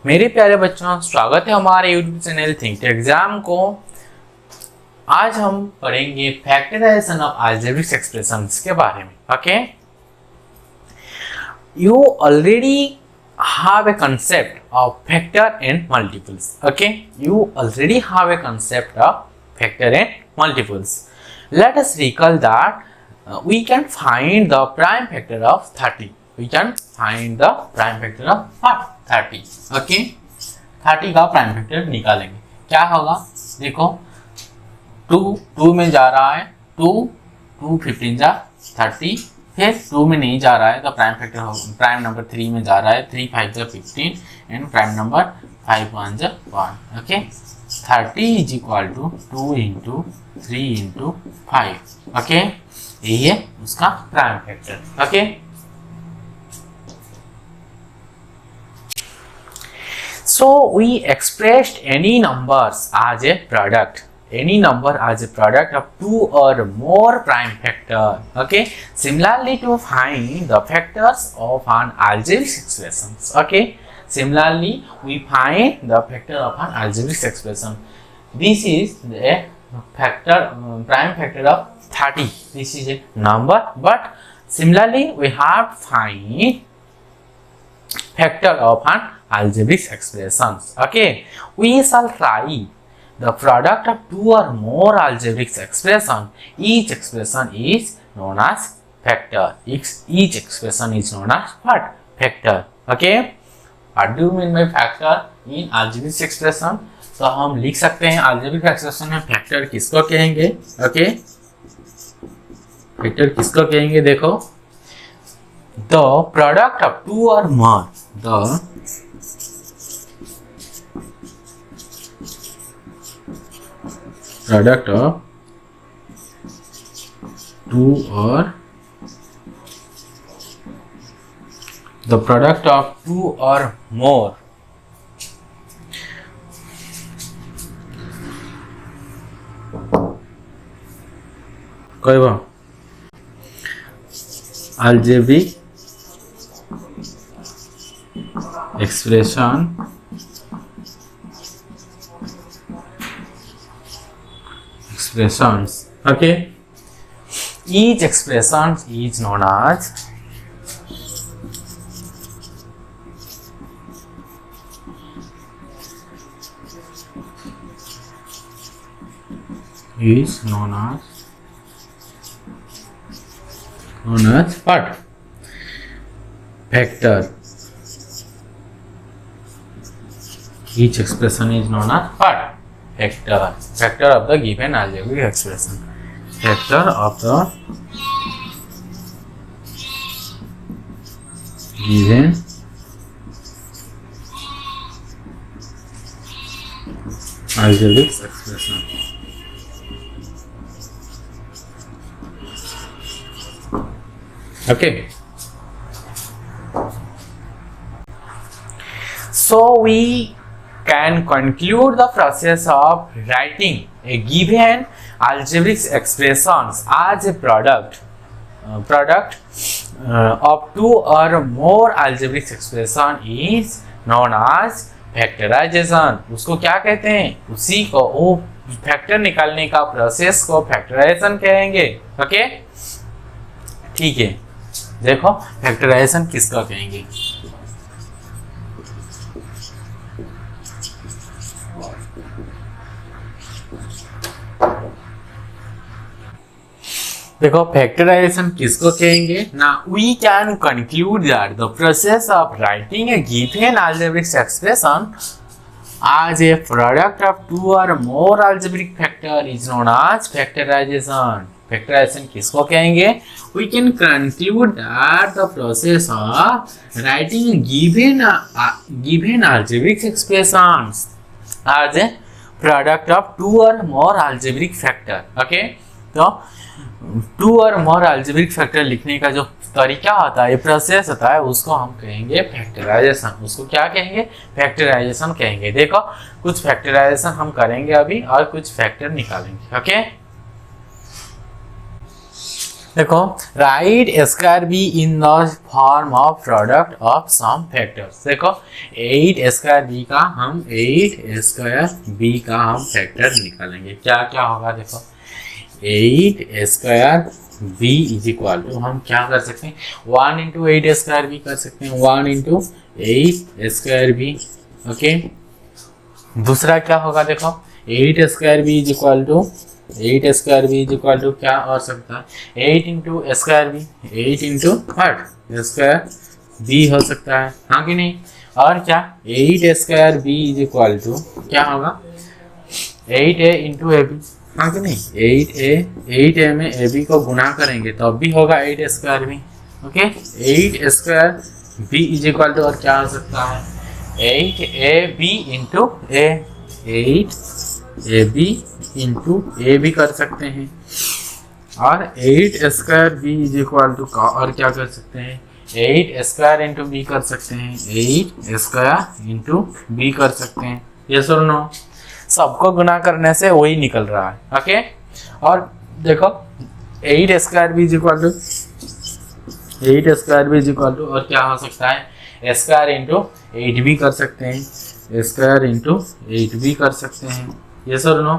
मेरे प्यारे बच्चों, स्वागत है हमारे YouTube चैनल थिंक एग्जाम को। आज हम पढ़ेंगे फैक्टराइजेशन ऑफ अलजेब्रिक एक्सप्रेशंस के बारे में। Okay, you already have a concept of factor and multiples. Okay, you already have a concept of factor and multiples. Let us recall that we can find the prime factor of 30. We can find the prime factor of 30. Okay, 30 का prime factor निकालेंगे। क्या होगा, देखो 2 में जा रहा है, 2 15 जा 30, फिर 2 में नहीं जा रहा है तो प्राइम फैक्टर होगा, प्राइम नंबर 3 में जा रहा है, 3 5 जा 15 एंड प्राइम नंबर 5 1 जा 1। Okay, 30 is equal to 2 into 3 into 5। Okay, यही है उसका prime factor. Okay, so we expressed any numbers as a product, any number as a product of 2 or more prime factor. Okay, similarly to find the factors of an algebraic expressions. Okay, similarly we find the factor of an algebraic expression. This is the factor, prime factor of 30. This is a number, but similarly we have to find factor of an algebraic expressions. Okay, we shall try the product of 2 or more algebraic expression. Each expression is known as factor. Each expression is known as what? Factor. Okay, what do you mean by factor in algebraic expression? तो हम लिख सकते हैं algebraic expression में factor किसको कहेंगे। okay, factor किसको कहेंगे, देखो the product of 2 or more, the product of 2 or the product of 2 or more कोई बात algebraic expressions okay, each expression is known as what? Factor. Each expression is known as what? Factor. Factor of the given algebraic expression. Factor of the given algebraic expression. Okay, so we can conclude the process of writing a given algebraic expressions as a product of 2 or more algebraic expression is known as factorization. उसको क्या कहते हैं, उसी को वो factor निकालने का process को फैक्टराइजेशन कहेंगे। ओके, ठीक है, देखो फैक्टराइजेशन किसका कहेंगे। देखो फैक्टराइजेशन किसको कहेंगे ना, we can conclude that the process of writing a given algebraic expression as a product of 2 or more algebraic factor is known as factorization. Factorisation किसको कहेंगे, we can conclude that the process of writing given algebraic expressions as a product of 2 or more algebraic factor. Okay, तो 2 और more algebraic factor लिखने का जो तरीका होता है, ये प्रोसेस होता है, उसको हम कहेंगे फैक्टराइजेशन। उसको क्या कहेंगे, फैक्टराइजेशन कहेंगे। देखो कुछ फैक्टराइजेशन हम करेंगे अभी और कुछ फैक्टर निकालेंगे। ओके, देखो, write square b in the form of product of some factors. देखो 8 स्क्वायर बी का हम फैक्टर निकालेंगे। क्या क्या होगा देखो, 8 square b is equal to, हम क्या कर सकते हैं 1 इंटू 8 स्क्वायर बी कर सकते हैं, 1 इंटू 8 स्क्वायर बी। ओके, दूसरा क्या होगा देखो, 8 square b is equal to, 8 square b is equal to क्या हो सकता है 8 इंटू स्क्वायर बी, 8 इंटू हट स्क्वायर बी हो सकता है, हाँ कि नहीं। और क्या 8 square b is equal to क्या होगा 8a इंटू ए बी, हाँ कि नहीं। 8a में ए बी को गुना करेंगे तो अब भी होगा 8 square b. Okay, 8 square b is equal to और क्या हो सकता है 8ab इंटू ए, 8ab इंटू ए भी कर सकते हैं। और 8 square b is equal to और क्या कर सकते हैं 8 स्क्वायर इंटू बी कर सकते हैं, 8 स्क्वायर इंटू बी कर सकते हैं। ये सुन लो, सबको गुना करने से वही निकल रहा है। ओके, और देखो 8 square b is equal to, 8 square b is equal to और क्या हो सकता है स्क्वायर इंटू 8 भी कर सकते हैं, स्क्वायर इंटू 8 भी कर सकते हैं। ये सुन लो,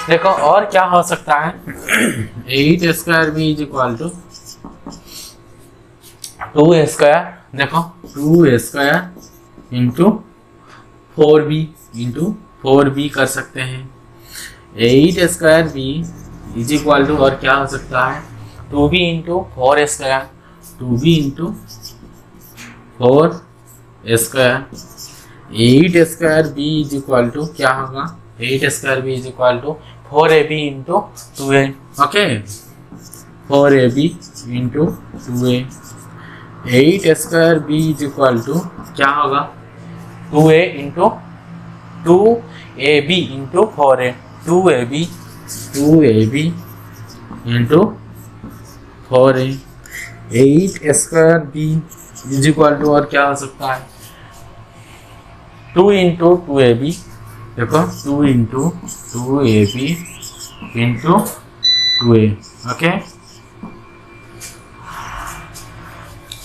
देखो और क्या हो सकता है 8 square b is equal to 2 square, देखो 2 स्क्वायर इंटू 4b कर सकते हैं। 8 square b is equal to और क्या हो सकता है 2b into 4 square, 2b into 4 square. 8 square b is equal to क्या होगा 8 square b is equal to 4ab into 2a। Okay, 4ab into 2a। 8 square b is equal to क्या होगा 2a into 2ab into 4a, 2ab into 4a। 8 square b is equal to और क्या हो सकता है 2 into 2ab, देखो 2 into 2ab into 2a। Okay,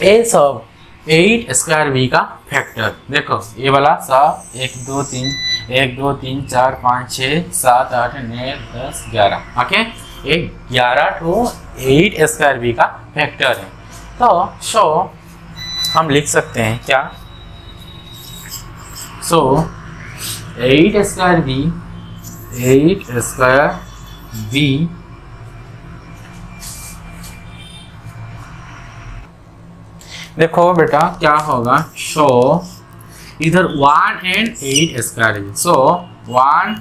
ए सब 8 square b का फैक्टर देखो, ये वाला सब 1 2 3 4 5 6 7 8 9 10 11। ओके, ये 11 टू 8 स्क्वायर बी का फैक्टर है। तो सो हम लिख सकते हैं क्या, सो 8 स्क्वायर बी देखो बेटा क्या होगा, सो इधर 1 and 8 square b, so 1,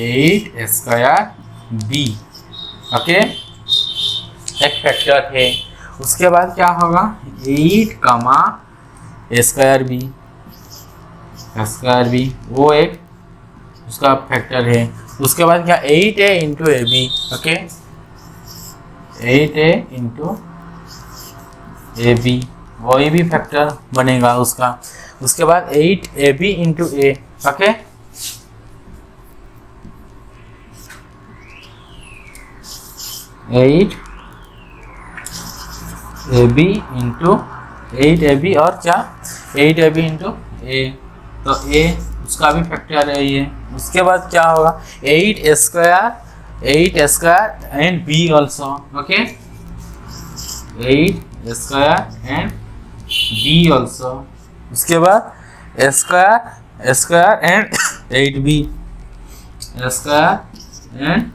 8 square b. Okay, एक फैक्टर है। उसके बाद क्या होगा 8, स्क्वायर बी वो एक उसका फैक्टर है। उसके बाद क्या 8a into a b. Okay, 8a into a b वही भी फैक्टर बनेगा उसका। उसके बाद 8ab इंटू ए। ओके, 8ab इंटू 8ab और क्या 8ab इंटू ए, तो ए उसका भी फैक्टर है ये। उसके बाद क्या होगा 8 square and b also. Okay, 8 square and b also. उसके बाद square and 8b, square and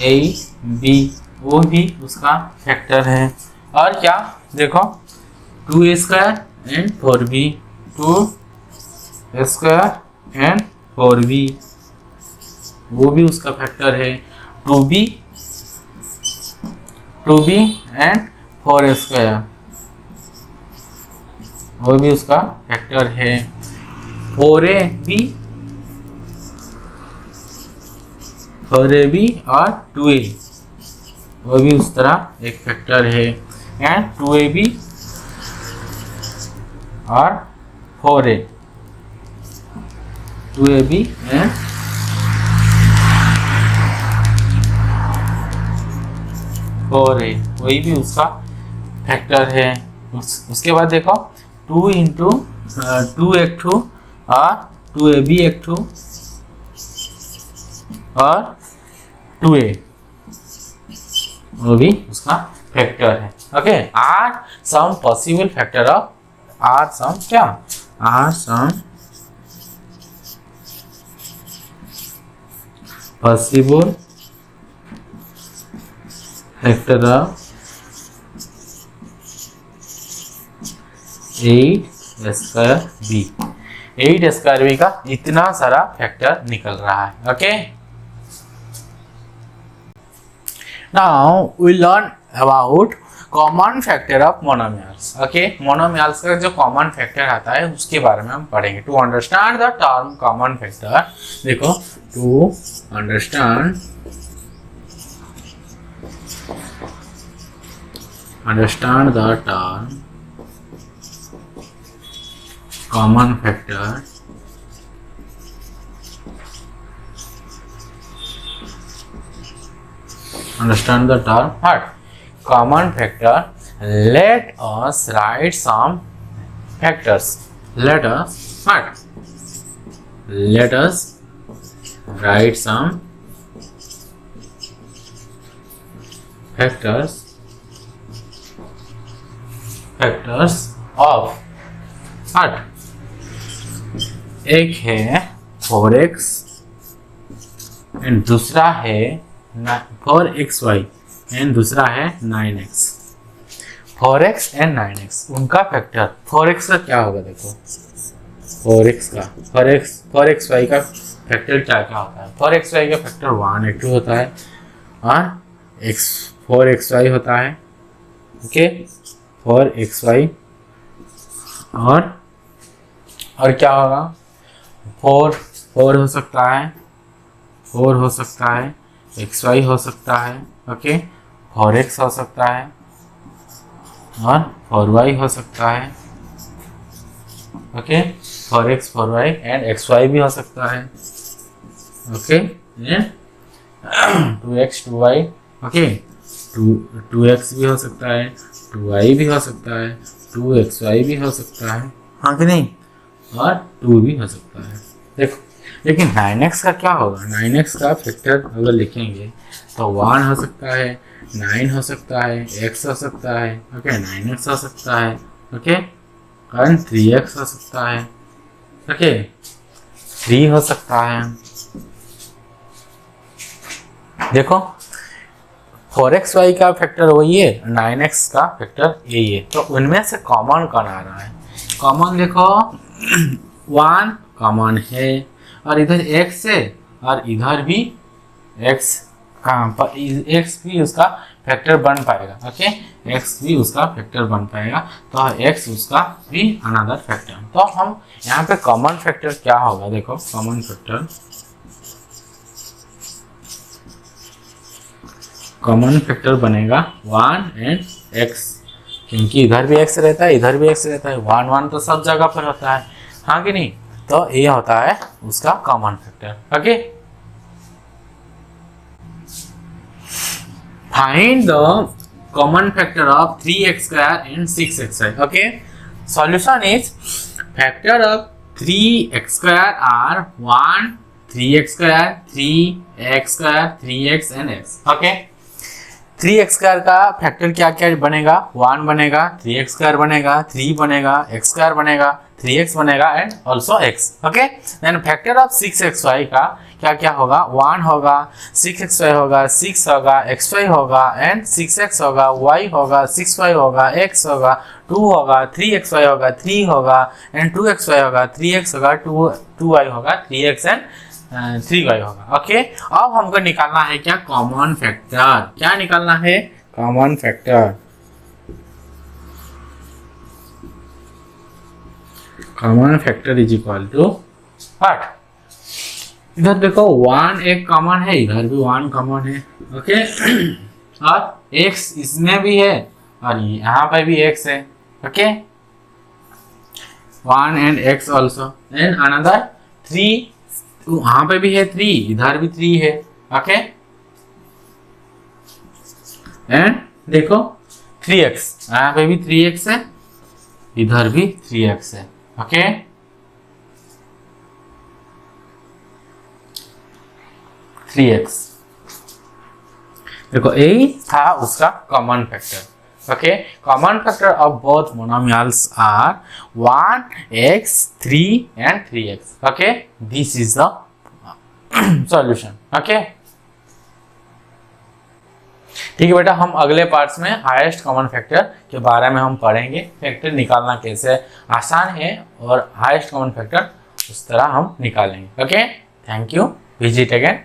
8b वो भी उसका फैक्टर है। और क्या देखो 2 square and 4b, 2 square and 4b वो भी उसका फैक्टर है। 2b एंड 4 स्क्वायर वो भी उसका फैक्टर है। 4ab और 2a वो भी उस तरह एक फैक्टर है। एंड 2ab और 4a, 2ab एंड 4a, वही भी उसका फैक्टर है। उसके बाद देखो 2 इंटू 2x2 और 2ab और 2a, वो भी उसका फैक्टर है। Okay, are some possible factor of, are some क्या, are some possible factor of 8 square b, 8 square b का इतना सारा फैक्टर निकल रहा है। Okay, now we learn about common factor of monomials. Okay, monomials का जो कॉमन फैक्टर आता है उसके बारे में हम पढ़ेंगे। To understand the term common factor, देखो to understand the term common factor, understand the term what common factor, let us write some factors, let us write some factors of what, एक है 4x एंड दूसरा है 4xy and दूसरा है 9x, 4x and 9x, उनका factor 4x का क्या होगा, देखो 4xy का फैक्टर क्या क्या होता है। 4xy का फैक्टर 1x2 होता है और 4xy होता है। ओके, 4xy और क्या होगा, 4 हो सकता है, 4 हो सकता है, xy हो सकता है। ओके, 4x हो सकता है और 4y हो सकता है। Okay, 4x 4y and xy भी हो सकता है। Okay, 2x 2y, okay 2x भी हो सकता है, 2y भी हो सकता है, 2xy भी हो सकता है, हाँ कि नहीं, और 2 भी हो सकता है। देखो, लेकिन 9x का क्या होगा, 9x का फैक्टर अगर लिखेंगे तो 1 हो सकता है, 9 हो सकता है, x हो सकता है, ओके 9x हो सकता है, ओके और 3x हो सकता है, ओके 3 हो सकता है। देखो 4xy का फैक्टर वही है, 9x का फैक्टर यही है, तो उनमें से कॉमन कौन आ रहा है। कॉमन देखो 1 कॉमन है और इधर x है और इधर भी x, x भी उसका फैक्टर बन पाएगा। ओके, x भी उसका फैक्टर बन पाएगा, तो x उसका भी अनदर फैक्टर। तो हम यहाँ पे कॉमन फैक्टर क्या होगा, देखो कॉमन फैक्टर बनेगा 1 एंड x, क्योंकि इधर भी x रहता है, इधर भी x रहता है, 1 1 तो सब जगह पर होता है, हाँ कि नहीं, तो ये होता है उसका common factor. Okay, find the common factor of 3x square and 6xy। Okay, solution is factor of 3x square are 1 3x square 3x square 3x and x। Okay, 3x square का फैक्टर क्या क्या बनेगा, 1 बनेगा, 3x square बनेगा, 3 बनेगा, x square बनेगा, 3x बनेगा and also x। Okay, then factor of 6xy का क्या क्या होगा, 1 होगा, 6xy होगा, 6 होगा, xy होगा एंड 6x होगा, y होगा, 6y होगा, x होगा, 2 होगा, 3xy होगा, 3 होगा एंड 2xy होगा, 3x होगा, 2y होगा, 3x एंड 3y होगा। ओके, अब हमको निकालना है क्या, कॉमन फैक्टर। क्या निकालना है, common factor. Common factor is equal to what, इधर देखो 1 एक कॉमन है, इधर भी 1 कॉमन है। ओके, और x इसमें भी है और यहाँ पे भी x है। Okay, 1 and x also and another 3, वहां पे भी है 3, इधर भी 3 है। ओके, एंड देखो 3x, यहाँ पे भी 3x है, इधर भी 3x है। ओके, थ्री एक्स, देखो यही था उसका common factor. Okay, common factor of both monomials are 1x 3 and 3x। Okay, this is the solution. Okay, ठीक है बेटा, हम अगले पार्ट्स में हाईएस्ट कॉमन फैक्टर के बारे में हम पढ़ेंगे। फैक्टर निकालना कैसे आसान है और हाईएस्ट कॉमन फैक्टर उस तरह हम निकालेंगे। Okay, thank you, visit again.